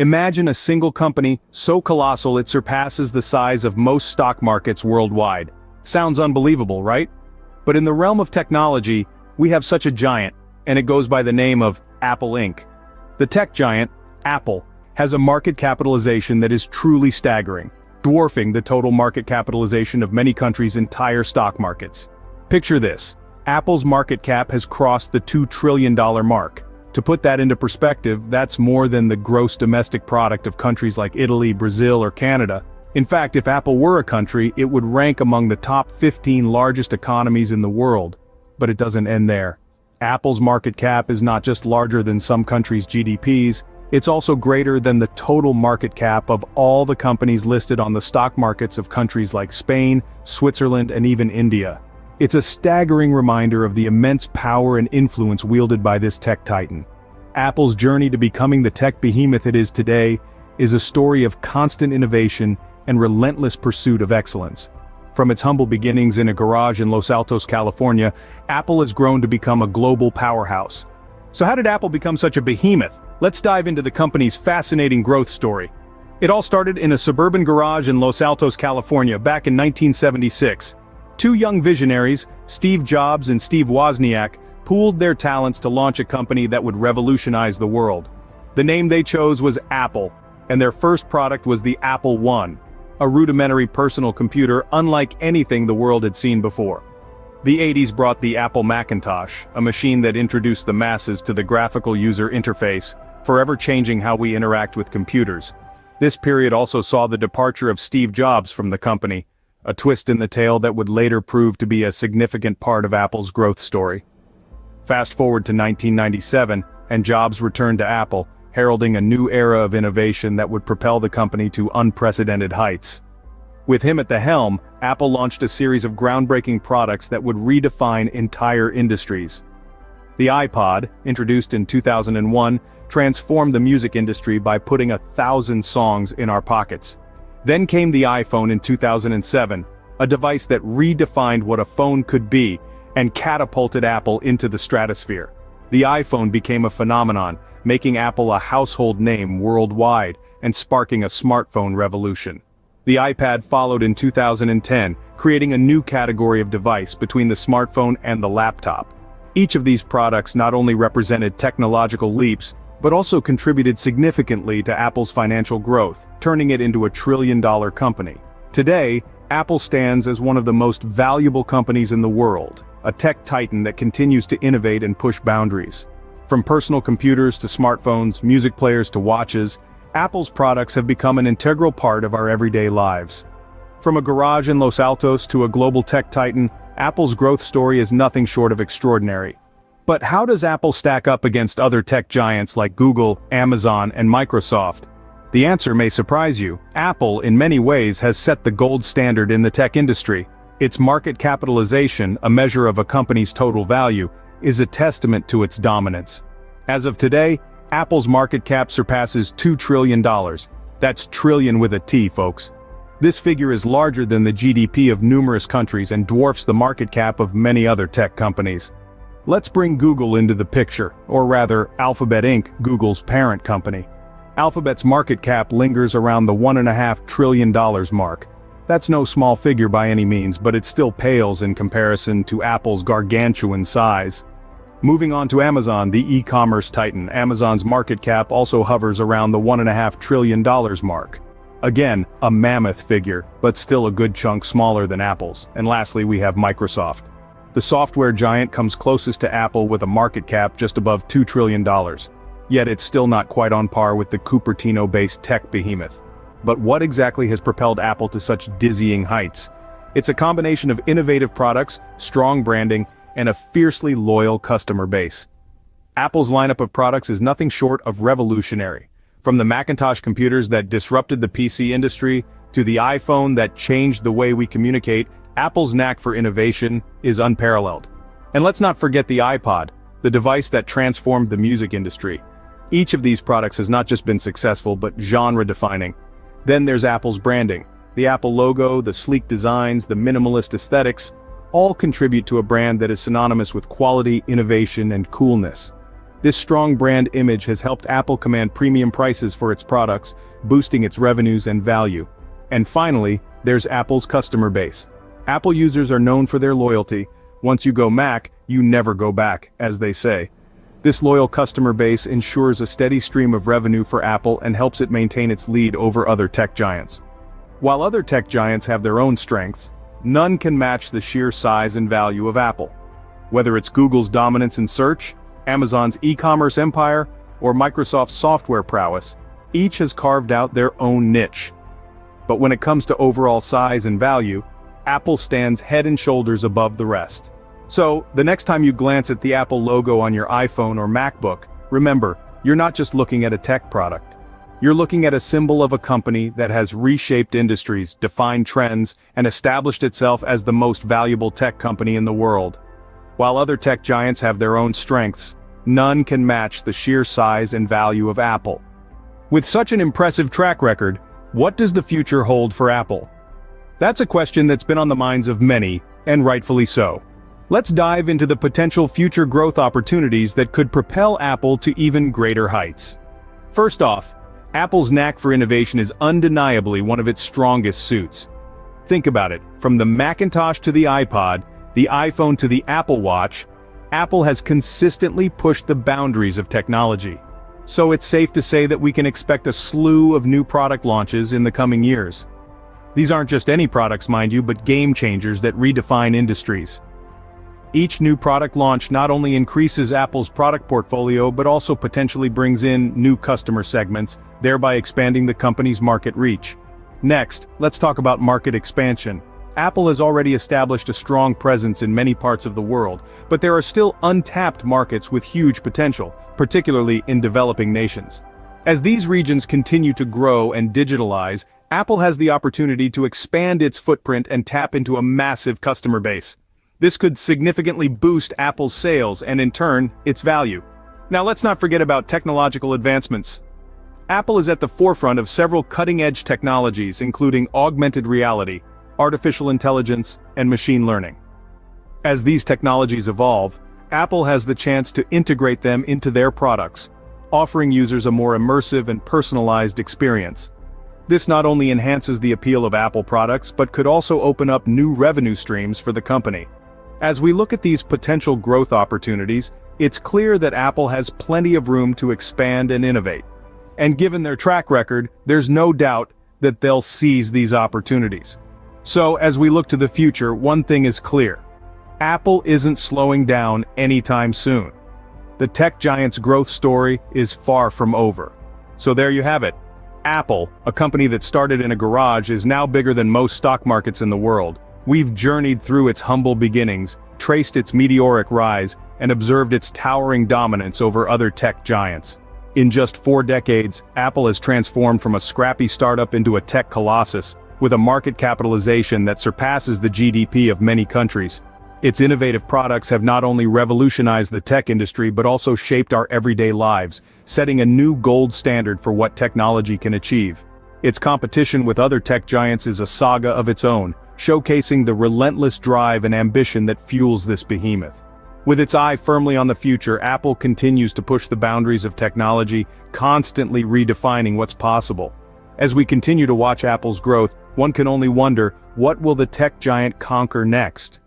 Imagine a single company so colossal it surpasses the size of most stock markets worldwide. Sounds unbelievable, right? But in the realm of technology, we have such a giant, and it goes by the name of Apple Inc. The tech giant, Apple, has a market capitalization that is truly staggering, dwarfing the total market capitalization of many countries' entire stock markets. Picture this: Apple's market cap has crossed the $2 trillion mark. To put that into perspective, that's more than the gross domestic product of countries like Italy, Brazil, or Canada. In fact, if Apple were a country, it would rank among the top 15 largest economies in the world. But it doesn't end there. Apple's market cap is not just larger than some countries' GDPs, it's also greater than the total market cap of all the companies listed on the stock markets of countries like Spain, Switzerland, and even India. It's a staggering reminder of the immense power and influence wielded by this tech titan. Apple's journey to becoming the tech behemoth it is today is a story of constant innovation and relentless pursuit of excellence. From its humble beginnings in a garage in Los Altos, California, Apple has grown to become a global powerhouse. So how did Apple become such a behemoth? Let's dive into the company's fascinating growth story. It all started in a suburban garage in Los Altos, California, back in 1976. Two young visionaries, Steve Jobs and Steve Wozniak, pooled their talents to launch a company that would revolutionize the world. The name they chose was Apple, and their first product was the Apple I, a rudimentary personal computer unlike anything the world had seen before. The 80s brought the Apple Macintosh, a machine that introduced the masses to the graphical user interface, forever changing how we interact with computers. This period also saw the departure of Steve Jobs from the company, a twist in the tale that would later prove to be a significant part of Apple's growth story. Fast forward to 1997, and Jobs returned to Apple, heralding a new era of innovation that would propel the company to unprecedented heights. With him at the helm, Apple launched a series of groundbreaking products that would redefine entire industries. The iPod, introduced in 2001, transformed the music industry by putting 1,000 songs in our pockets. Then came the iPhone in 2007, a device that redefined what a phone could be and catapulted Apple into the stratosphere. The iPhone became a phenomenon, making Apple a household name worldwide and sparking a smartphone revolution. The iPad followed in 2010, creating a new category of device between the smartphone and the laptop. Each of these products not only represented technological leaps, but also contributed significantly to Apple's financial growth, turning it into a trillion-dollar company. Today, Apple stands as one of the most valuable companies in the world, a tech titan that continues to innovate and push boundaries. From personal computers to smartphones, music players to watches, Apple's products have become an integral part of our everyday lives. From a garage in Los Altos to a global tech titan, Apple's growth story is nothing short of extraordinary. But how does Apple stack up against other tech giants like Google, Amazon, and Microsoft? The answer may surprise you. Apple, in many ways, has set the gold standard in the tech industry. Its market capitalization, a measure of a company's total value, is a testament to its dominance. As of today, Apple's market cap surpasses $2 trillion. That's trillion with a T, folks. This figure is larger than the GDP of numerous countries and dwarfs the market cap of many other tech companies. Let's bring Google into the picture, or rather, Alphabet Inc., Google's parent company. Alphabet's market cap lingers around the $1.5 trillion mark. That's no small figure by any means, but it still pales in comparison to Apple's gargantuan size. Moving on to Amazon, the e-commerce titan, Amazon's market cap also hovers around the $1.5 trillion mark. Again, a mammoth figure, but still a good chunk smaller than Apple's. And lastly, we have Microsoft. The software giant comes closest to Apple with a market cap just above $2 trillion. Yet it's still not quite on par with the Cupertino-based tech behemoth. But what exactly has propelled Apple to such dizzying heights? It's a combination of innovative products, strong branding, and a fiercely loyal customer base. Apple's lineup of products is nothing short of revolutionary. From the Macintosh computers that disrupted the PC industry, to the iPhone that changed the way we communicate, Apple's knack for innovation is unparalleled. And let's not forget the iPod, the device that transformed the music industry. Each of these products has not just been successful but genre-defining. Then there's Apple's branding. The Apple logo, the sleek designs, the minimalist aesthetics, all contribute to a brand that is synonymous with quality, innovation, and coolness. This strong brand image has helped Apple command premium prices for its products, boosting its revenues and value. And finally, there's Apple's customer base. Apple users are known for their loyalty. Once you go Mac, you never go back, as they say. This loyal customer base ensures a steady stream of revenue for Apple and helps it maintain its lead over other tech giants. While other tech giants have their own strengths, none can match the sheer size and value of Apple. Whether it's Google's dominance in search, Amazon's e-commerce empire, or Microsoft's software prowess, each has carved out their own niche. But when it comes to overall size and value, Apple stands head and shoulders above the rest. So, the next time you glance at the Apple logo on your iPhone or MacBook, remember, you're not just looking at a tech product. You're looking at a symbol of a company that has reshaped industries, defined trends, and established itself as the most valuable tech company in the world. While other tech giants have their own strengths, none can match the sheer size and value of Apple. With such an impressive track record, what does the future hold for Apple? That's a question that's been on the minds of many, and rightfully so. Let's dive into the potential future growth opportunities that could propel Apple to even greater heights. First off, Apple's knack for innovation is undeniably one of its strongest suits. Think about it, from the Macintosh to the iPod, the iPhone to the Apple Watch, Apple has consistently pushed the boundaries of technology. So it's safe to say that we can expect a slew of new product launches in the coming years. These aren't just any products, mind you, but game changers that redefine industries. Each new product launch not only increases Apple's product portfolio but also potentially brings in new customer segments, thereby expanding the company's market reach. Next, let's talk about market expansion. Apple has already established a strong presence in many parts of the world, but there are still untapped markets with huge potential, particularly in developing nations. As these regions continue to grow and digitalize, Apple has the opportunity to expand its footprint and tap into a massive customer base. This could significantly boost Apple's sales and, in turn, its value. Now let's not forget about technological advancements. Apple is at the forefront of several cutting-edge technologies, including augmented reality, artificial intelligence, and machine learning. As these technologies evolve, Apple has the chance to integrate them into their products, offering users a more immersive and personalized experience. This not only enhances the appeal of Apple products but could also open up new revenue streams for the company. As we look at these potential growth opportunities, it's clear that Apple has plenty of room to expand and innovate. And given their track record, there's no doubt that they'll seize these opportunities. So, as we look to the future, one thing is clear. Apple isn't slowing down anytime soon. The tech giant's growth story is far from over. So there you have it. Apple, a company that started in a garage, is now bigger than most stock markets in the world. We've journeyed through its humble beginnings, traced its meteoric rise, and observed its towering dominance over other tech giants. In just 4 decades, Apple has transformed from a scrappy startup into a tech colossus, with a market capitalization that surpasses the GDP of many countries. Its innovative products have not only revolutionized the tech industry but also shaped our everyday lives, setting a new gold standard for what technology can achieve. Its competition with other tech giants is a saga of its own, showcasing the relentless drive and ambition that fuels this behemoth. With its eye firmly on the future, Apple continues to push the boundaries of technology, constantly redefining what's possible. As we continue to watch Apple's growth, one can only wonder, what will the tech giant conquer next?